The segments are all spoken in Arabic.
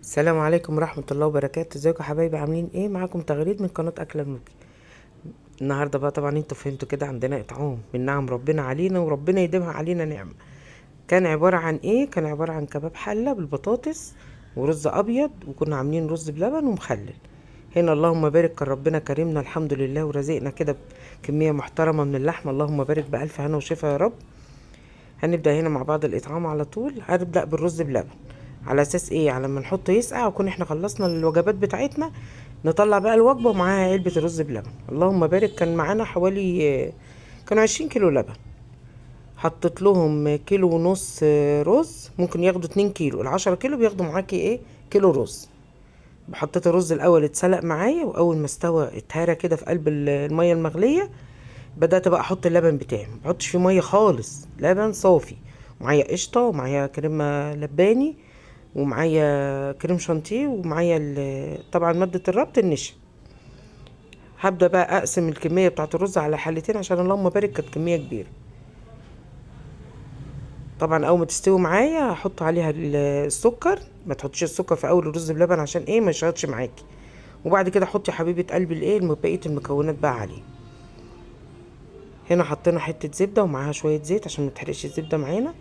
السلام عليكم ورحمة الله وبركاته. ازيكم يا حبايبي؟ عاملين ايه؟ معاكم تغريد من قناة أكلة المكي. النهاردة بقى طبعا انتوا فهمتوا كده، عندنا إطعام من نعم ربنا علينا، وربنا يديمها علينا نعمة. كان عبارة عن ايه؟ كان عبارة عن كباب حلة بالبطاطس ورز أبيض، وكنا عاملين رز بلبن ومخلل. هنا اللهم بارك، كان ربنا كرمنا الحمد لله ورزقنا كده بكمية محترمة من اللحمة. اللهم بارك بألف هنا وشفا يا رب. هنبدأ هنا مع بعض الإطعام على طول. هنبدأ بالرز بلبن على اساس ايه؟ على ما نحطه يسقع ونكون احنا خلصنا الوجبات بتاعتنا، نطلع بقى الوجبه ومعاها علبه الرز بلبن. اللهم بارك، كان معانا حوالي كانوا 20 كيلو لبن. حطيت لهم كيلو ونص رز، ممكن ياخدوا 2 كيلو. ال10 كيلو بياخدوا معاكي ايه؟ كيلو رز. حطيت الرز الاول اتسلق معايا، واول ما استوى اتهرى كده في قلب الميه المغليه، بدات بقى احط اللبن بتاعي. ما بحطش فيه ميه خالص، لبن صافي. معايا قشطه، ومعايا كريمه لباني، ومعايا كريم شانتيه، ومعايا طبعا مادة الربط النشا. هبدأ بقى اقسم الكمية بتاعة الرز على حلتين، عشان اللهم بارك كانت كمية كبيرة. طبعا اول ما تستوي معايا هحط عليها السكر. ما تحطيش السكر في اول الرز بلبن عشان ايه؟ ما يشربش معاكي. وبعد كده حطي حبيبة قلبي الايه بقية المكونات بقى عليه. هنا حطينا حتة زبدة ومعاها شوية زيت عشان ما تحرقش الزبدة معانا،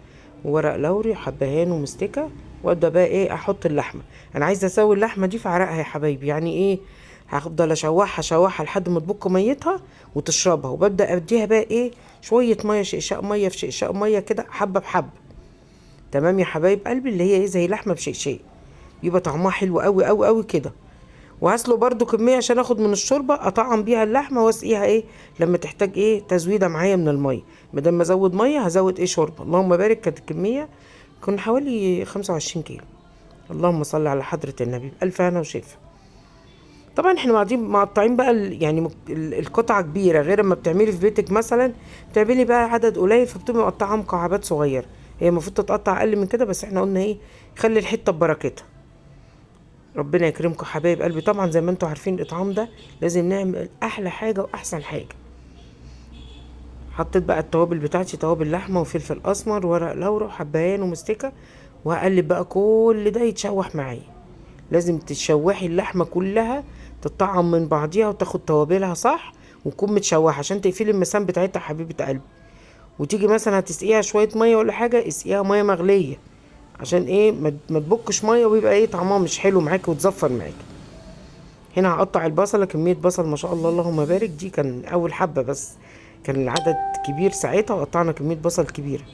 وورق لوري وحبهان ومستكة. وابدا بقى ايه؟ احط اللحمه. انا عايزه اسوي اللحمه دي في عرقها يا حبايبي. يعني ايه؟ هفضل اشوحها لحد ما تبك ميتها وتشربها، وببدا اديها بقى ايه؟ شويه ميه، شقشاق ميه في شقشاق ميه كده، حبه بحبه. تمام يا حبايب قلبي؟ اللي هي ايه؟ زي لحمه بشقشاق، يبقى طعمها حلو قوي قوي قوي كده. وهسلق برضو كميه عشان اخد من الشوربه اطعم بيها اللحمه، واسقيها ايه لما تحتاج ايه؟ تزويده معايا من الميه. بدل ما ازود ميه هزود ايه؟ شوربه. اللهم بارك، كانت الكميه كنا حوالي 25 كيلو. اللهم صل على حضرة النبي، بألف هنا وشفا. طبعا احنا مقطعين بقى يعني القطعة كبيرة، غير ما بتعملي في بيتك مثلا بتعملي بقى عدد قليل، فبتبقي مقطعة مكعبات صغيرة. هي المفروض تتقطع أقل من كده، بس احنا قلنا ايه؟ خلي الحتة ببركتها. ربنا يكرمكم حبايب قلبي. طبعا زي ما انتوا عارفين الإطعام ده لازم نعمل أحلى حاجة وأحسن حاجة. حطيت بقى التوابل بتاعتي، توابل لحمة وفلفل أسمر وورق لورا وحبهان ومستكة، وهقلب بقى كل ده يتشوح معايا. لازم تشوحي اللحمة كلها تطعم من بعضيها وتاخد توابلها صح، وتكون متشوحة عشان تقفلي المسام بتاعتها حبيبة قلبي. وتيجي مثلا هتسقيها شوية مية ولا حاجة، اسقيها مية مغلية عشان ايه؟ ما تبكش مية ويبقى ايه؟ طعمها مش حلو معاكي وتزفر معاكي. هنا هقطع البصلة، كمية بصل ما شاء الله اللهم بارك. دي كان اول حبة بس، كان العدد كبير ساعتها وقطعنا كمية بصل كبيرة.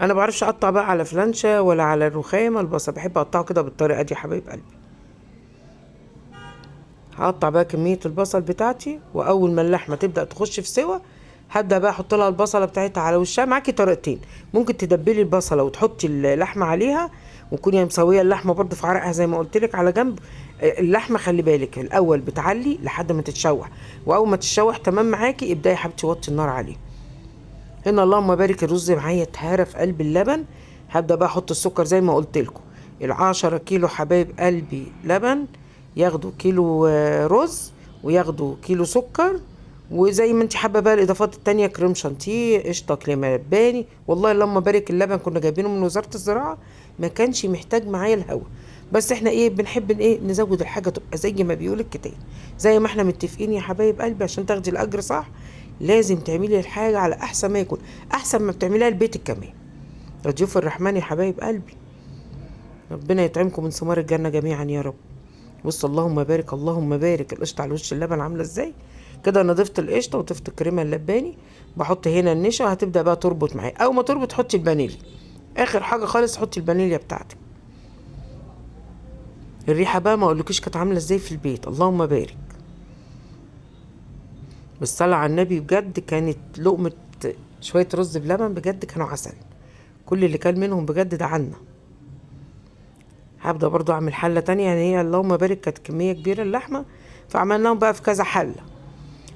انا بعرفش اقطع بقى على فلانشة ولا على الرخامة البصل، بحب اقطعه كده بالطريقة دي يا حبايب قلبي. هقطع بقى كمية البصل بتاعتي، واول ما اللحمة تبدأ تخش في سوا هبدأ بقى احط لها البصلة بتاعتها على وشها. معاكي طريقتين: ممكن تدبلي البصلة وتحطي اللحمة عليها، وتكوني مسوية اللحمة برضو في عرقها زي ما قلت لك على جنب. اللحمة خلي بالك الاول بتعلي لحد ما تتشوح، واول ما تتشوح تمام معاكي ابدأي يا حبيبتي وطي النار عليه. هنا اللهم بارك الرز معايا اتهرى في قلب اللبن. هبدأ بقى احط السكر زي ما قلت لكم. ال10 كيلو حبايب قلبي لبن ياخدوا كيلو رز، وياخدوا كيلو سكر. وزي ما انت حابه بقى الاضافات التانية، كريم شانتيه، قشطه، كريمه لباني. والله اللهم بارك اللبن كنا جايبينه من وزاره الزراعه، ما كانش محتاج معايا الهوا. بس احنا ايه؟ بنحب ايه؟ نزود الحاجه تبقى زي ما بيقول الكتاب. زي ما احنا متفقين يا حبايب قلبي، عشان تاخدي الاجر صح لازم تعملي الحاجه على احسن ما يكون، احسن ما بتعمليها لبيتك كمان. ده ضيوف الرحمن يا حبايب قلبي. ربنا يطعمكم من ثمار الجنه جميعا يا رب. بص اللهم بارك، اللهم بارك القشطه على وش اللبن عامله ازاي كده. انا ضفت القشطه وضفت الكريمه اللباني، بحط هنا النشا. هتبدا بقى تربط معايا، اول ما تربط حطي الفانيليا. اخر حاجه خالص حطي الفانيليا بتاعتك. الريحه بقى ما اقولكيش كانت عامله ازاي في البيت. اللهم بارك. بالصلاه على النبي، بجد كانت لقمه شويه رز بلبن بجد كانوا عسل. كل اللي كان منهم بجد دعنا. هبدا برضو اعمل حله تانية، يعني هي اللهم بارك كانت كميه كبيره اللحمه، فعملناهم بقى في كذا حله.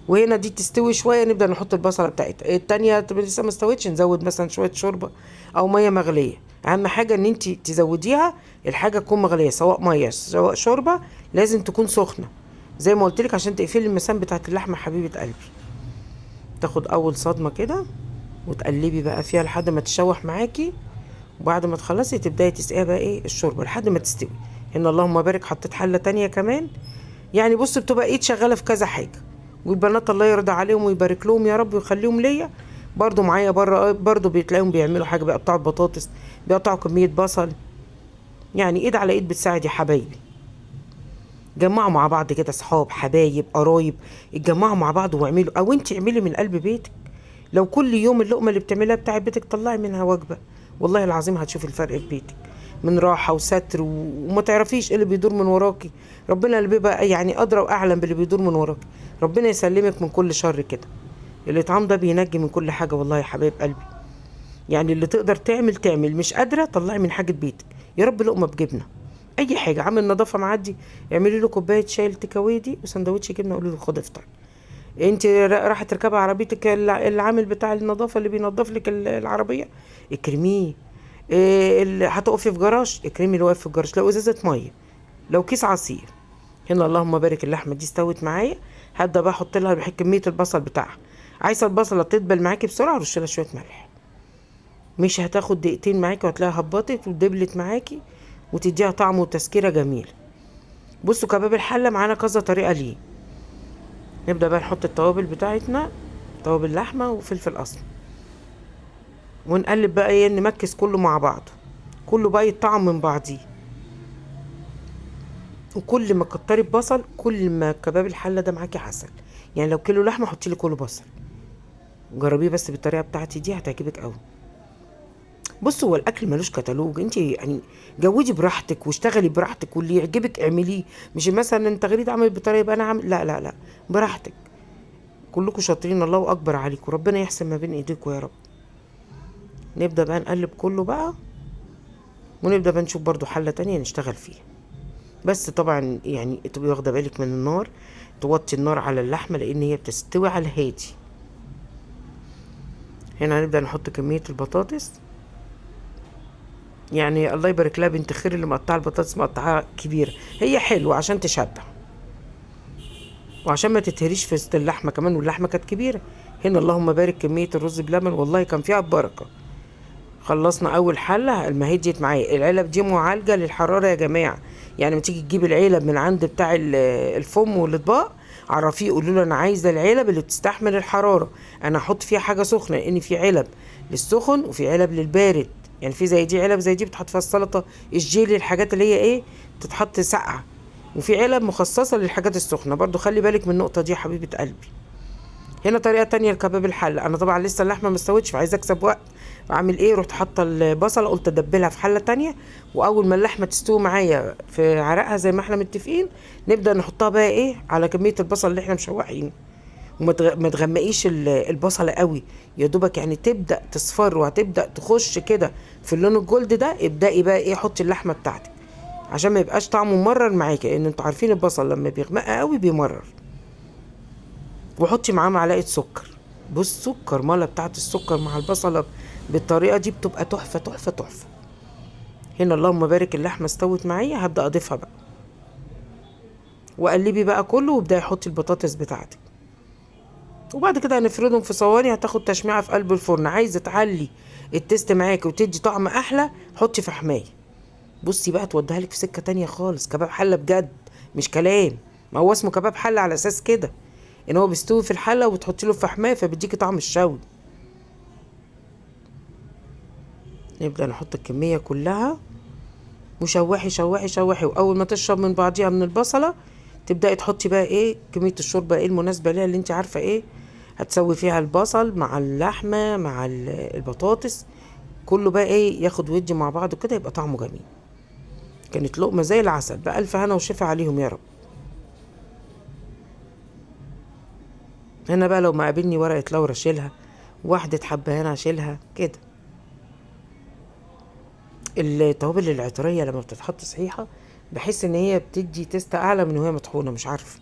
وهنا دي تستوي شويه نبدا نحط البصله بتاعتها. التانية لسه ما استوتش، نزود مثلا شويه شوربه او ميه مغليه. اهم حاجه ان انت تزوديها الحاجه تكون مغليه، سواء ميه سواء شوربه، لازم تكون سخنه زي ما قلت لك عشان تقفلي المسام بتاعت اللحمه حبيبه قلبي. تاخد اول صدمه كده، وتقلبي بقى فيها لحد ما تشوح معاكي. وبعد ما تخلصي تبداي تسقيها بقى ايه الشوربه لحد ما تستوي. هنا اللهم بارك حطيت حله تانية كمان. يعني بص بتبقى ايد شغاله في كذا حاجه. والبنات الله يرضى عليهم ويبارك لهم يا رب ويخليهم ليا، برضو معايا بره برضو بتلاقيهم بيعملوا حاجه، بيقطعوا البطاطس، بيقطعوا كميه بصل. يعني ايد على ايد بتساعد يا حبايبي. جمعوا مع بعض كده صحاب حبايب قرايب، اتجمعوا مع بعض واعملوا، او انت اعملي من قلب بيتك. لو كل يوم اللقمه اللي بتعملها بتاع بيتك طلعي منها وجبه، والله العظيم هتشوفي الفرق في بيتك من راحه وستر وما تعرفيش ايه اللي بيدور من وراكي. ربنا اللي بيبقى يعني ادرى واعلم باللي بيدور من وراكي. ربنا يسلمك من كل شر كده. الاطعام ده بينجي من كل حاجه والله يا حبايب قلبي. يعني اللي تقدر تعمل، مش قادره طلعي من حاجه بيتك. يا رب لقمه بجبنه، اي حاجه، عامل نظافه معدي اعملي له كوبايه شاي التكاوي دي وسندوتش جبنه، قولي له خد افطر. انت رايحه تركبي عربيتك، العامل بتاع النظافه اللي بينظف لك العربيه اكرميه. هتقفي في جراج اكرمي اللي واقف في الجراج، لو ازازه ميه، لو كيس عصير. هنا اللهم بارك اللحمه دي استوت معايا. هبدا بقى احط لها كميه البصل بتاعها. عايزه البصله تدبل معاكي بسرعه رش لها شويه ملح، مش هتاخد دقيقتين معاكي وهتلاقيها هبطت ودبلت معاكي وتديها طعم وتسكيره جميل. بصوا كباب الحله معانا كذا طريقه ليه. نبدا بقى نحط التوابل بتاعتنا، توابل لحمه وفلفل اسمر، ونقلب بقى ايه نمكس كله مع بعضه، كله بقى يتطعم من بعضيه. وكل ما كتري بصل كل ما كباب الحله ده معاكي عسل. يعني لو كيلو لحمه حطي لي كله بصل. جربيه بس بالطريقه بتاعتي دي هتعجبك قوي. بص هو الاكل ملوش كتالوج، انت يعني جودي براحتك واشتغلي براحتك واللي يعجبك اعمليه. مش مثلا انت غريب عامل بطريقه يبقى انا عامل، لا لا لا، براحتك. كلكم شاطرين الله اكبر عليكم، ربنا يحسن ما بين ايديكم يا رب. نبدا بقى نقلب كله بقى، ونبدا بقى نشوف برضو حله تانية نشتغل فيها. بس طبعا يعني تبقي واخده بالك من النار، توطي النار على اللحمه لان هي بتستوي على الهادي. هنا هنبدا نحط كميه البطاطس. يعني الله يبارك لها بنت خير اللي مقطعه البطاطس مقطعها كبيره، هي حلوه عشان تشبع وعشان ما تتهريش في وسط اللحمه كمان، واللحمه كانت كبيره. هنا اللهم بارك كميه الرز بلبن والله كان فيها بركه. خلصنا اول حله، ما هديت معايا. العلب دي معالجه للحراره يا جماعه. يعني لما تيجي تجيب العلب من عند بتاع الفم والاطباق عرفيه قولوا له انا عايزه العلب اللي بتستحمل الحراره، انا هحط فيها حاجه سخنه لان في علب للسخن وفي علب للبارد. يعني في زي دي علب زي دي بتحط فيها السلطه الجيلي الحاجات اللي هي ايه تتحط ساقعه، وفي علب مخصصه للحاجات السخنه. برضو خلي بالك من النقطه دي يا حبيبه قلبي. هنا طريقه تانية لكباب الحله. انا طبعا لسه اللحمه ما استوتش فعايزه اكسب وقت، اعمل ايه رحت حاطه البصله قلت ادبلها في حله تانية، واول ما اللحمه تستوي معايا في عرقها زي ما احنا متفقين نبدا نحطها بقى ايه على كميه البصل اللي احنا مشوحينه. ما تغمقيش البصله قوي، يا دوبك يعني تبدا تصفر وهتبدا تخش كده في اللون الجولد ده، ابدأي بقى ايه حطي اللحمه بتاعتك عشان ما يبقاش طعمه ممرر معاكي، لان انتوا عارفين البصل لما بيغمق قوي بيمرر. وحطي معاه معلقه سكر. بص الكرمله بتاعت السكر مع البصله بالطريقه دي بتبقى تحفه تحفه تحفه. هنا اللهم بارك اللحمه استوت معايا، هبدا اضيفها بقى وقلبي بقى كله وابداي حطي البطاطس بتاعتك. وبعد كده هنفردهم في صواني، هتاخد تشميعه في قلب الفرن. عايزه تعلي التست معاكي وتدي طعم احلى حطي فحمايه. بصي بقى توديها لك في سكه تانية خالص، كباب حله بجد مش كلام. ما هو اسمه كباب حله على اساس كده ان هو بيستوي في الحله وبتحطي له فحمايه فبيديكي طعم الشوي. نبدا نحط الكميه كلها وشوحي شوحي شوحي، واول ما تشرب من بعضيها من البصله تبداي تحطي بقى ايه كميه الشوربه ايه المناسبه ليها اللي انت عارفه ايه هتسوي فيها البصل مع اللحمه مع البطاطس، كله بقى ايه ياخد ويدي مع بعضه كده يبقى طعمه جميل. كانت لقمه زي العسل بألف هنا وشفا عليهم يا رب. هنا بقى لو ما قابلني ورقه لورا اشيلها، واحده حبهان اشيلها كده. التوابل العطريه لما بتتحط صحيحه بحس ان هي بتدي تيست اعلى من وهي مطحونه، مش عارفه.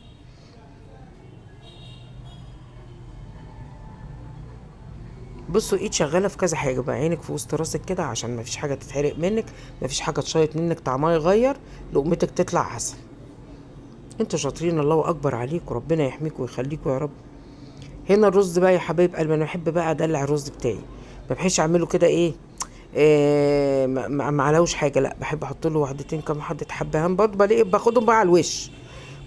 بصوا ايد شغاله في كذا حاجه بقى، عينك في وسط راسك كده عشان ما فيش حاجه تتحرق منك، ما فيش حاجه تشيط منك طعمها يغير، لقمتك تطلع عسل. انتوا شاطرين الله اكبر عليكم، ربنا يحميكم ويخليكم يا رب. هنا الرز بقى يا حبايب قلبي، انا بحب بقى ادلع الرز بتاعي، ما بحبش اعمله كده ايه ما عليهوش حاجه، لا بحب احط له واحدتين كام حده حبهان برضه، بلاقي باخدهم بقى على الوش،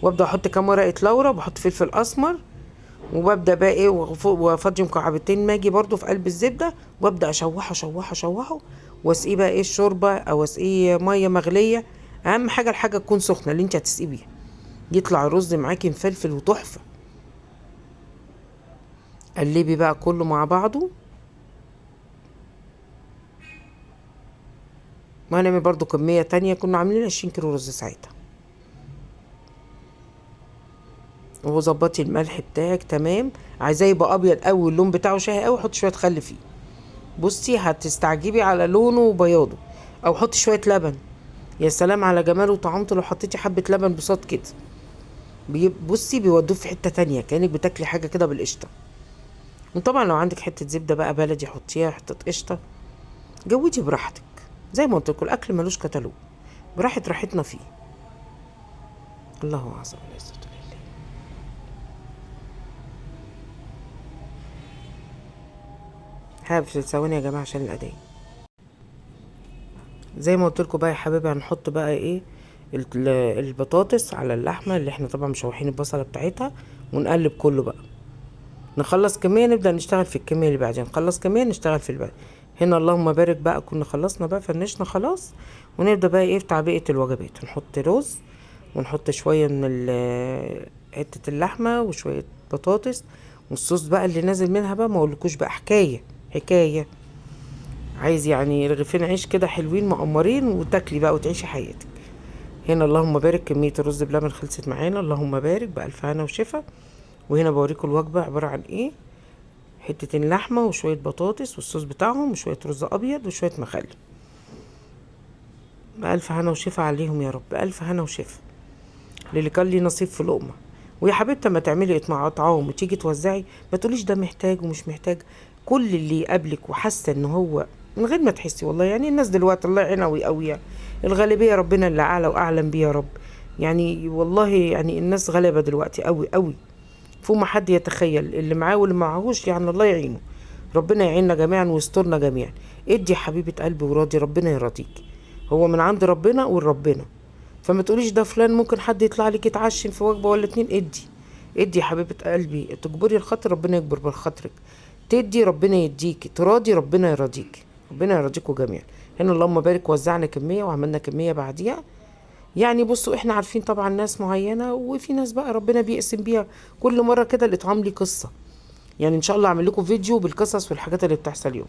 وابدا احط كام ورقه لورا، وبحط فلفل اسمر، وببدا بقى ايه وافضي مكعبتين ماجي برضه في قلب الزبده، وابدا اشوحه اشوحه اشوحه، واسقيه بقى ايه الشوربه، او اسقيه ميه مغليه. اهم حاجه الحاجه تكون سخنه اللي انت هتسقيه بيها، يطلع الرز معاكي مفلفل وتحفه. قلبي بقى كله مع بعضه، وهنعمل برضو كمية تانية، كنا عاملين 20 كيلو رز ساعتها. وظبطي الملح بتاعك تمام، عايزاه يبقى ابيض قوي واللون بتاعه شاهي قوي، حطي شويه خل فيه. بصي هتستعجبي على لونه وبياضه. او حطي شويه لبن، يا سلام على جماله وطعمته لو حطيتي حبه لبن بصوت كده. بصي بيودوه في حته تانية، كانك بتاكلي حاجه كده بالقشطه. وطبعا لو عندك حته زبده بقى بلدي حطيها، حته قشطه، جودي براحتك. زي ما قلت لكم الاكل ملوش كتالوج، راحتنا فيه. الله اعظم العزة لله. هقفل ثواني يا جماعه عشان الاداء. زي ما قلت لكم بقى يا حبايبي، هنحط بقى ايه البطاطس على اللحمه اللي احنا طبعا مشوحين البصله بتاعتها، ونقلب كله بقى. نخلص كميه نبدا نشتغل في الكميه اللي بعدين، نخلص كميه نشتغل في اللي بعد. هنا اللهم بارك بقى، كنا خلصنا بقى فنشنا خلاص. ونبدا بقى ايه في تعبئه الوجبات، نحط رز، ونحط شويه من حته اللحمه وشويه بطاطس، والصوص بقى اللي نازل منها بقى ما اقولكوش بقى، حكايه حكايه. عايز يعني رغيفين عيش كده حلوين مقمرين، وتاكلي بقى وتعيشي حياتك. هنا اللهم بارك كمية الرز بلبن خلصت معانا، اللهم بارك بألف هنا وشفا. وهنا بوريكم الوجبة عبارة عن ايه: حتتين لحمة وشوية بطاطس والصوص بتاعهم وشوية رز أبيض وشوية مخلل. بألف هنا وشفا عليهم يا رب، بألف هنا وشفا للي كان لي نصيب في لقمة. ويا حبيبتي اما تعملي اطعام وتيجي توزعي، ما تقوليش ده محتاج ومش محتاج. كل اللي يقابلك وحاسه ان هو، من غير ما تحسي والله، يعني الناس دلوقتي الله يعينها ويقويها، الغالبيه ربنا اللي اعلى واعلم بيه يا رب. يعني والله يعني الناس غلابه دلوقتي قوي قوي، فوق ما حد يتخيل، اللي معاه واللي معهوش يعني الله يعينه. ربنا يعيننا جميعا ويسترنا جميعا. ادي يا حبيبه قلبي وراضي، ربنا يرضيك، هو من عند ربنا وربنا. فما تقوليش ده فلان ممكن حد يطلع لك يتعشم في وجبه ولا اتنين. ادي ادي يا حبيبه قلبي، تجبري الخاطر ربنا يكبر بخاطرك، تدي ربنا يديك، تراضي ربنا يراضيك، ربنا يراضيكوا جميعا. هنا اللهم بارك وزعنا كميه وعملنا كميه بعديها. يعني بصوا احنا عارفين طبعا ناس معينه، وفي ناس بقى ربنا بيقسم بيها كل مره كده الاطعام ليه قصه. يعني ان شاء الله اعمل لكم فيديو بالقصص والحاجات اللي بتحصل يوم.